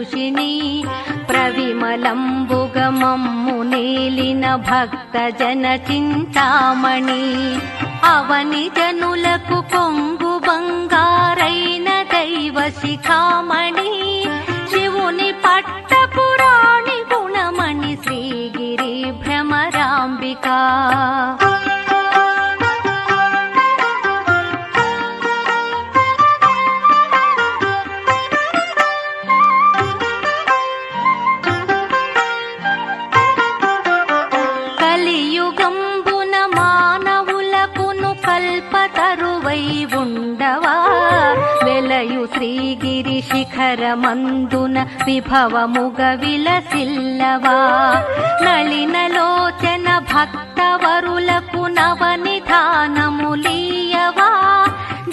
భూషిణి ప్రవిమలంబుగమమ్ము నేలిన భక్త జన చింతామణి అవని జనులకు కొంగు బంగారైన దైవ శిఖామణి శివుని పట్టపురాణి గుణమణి శ్రీగిరి భ్రమరాంబిక కలియుగంబున మానవులకును కల్పతరువై ఉండవా వెలయు శ్రీగిరి శిఖరమందున విభవముగ విలసిల్లవా నళినలోచన భక్తవరులకు నవనిధానములీయవా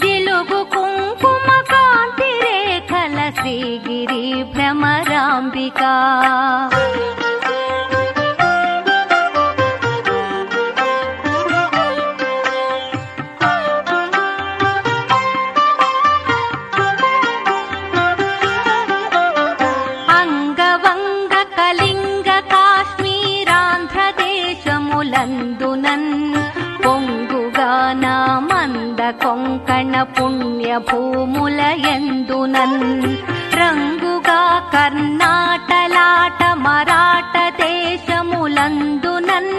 జిలుగు కుంకుమ కాంతి రేఖల శ్రీగిరి భ్రమరాంబిక పొంగుగా నా మంద కొంకణ పుణ్య భూములయందునన్ రంగుగా కర్ణాటలాట మరాఠ దేశములందునన్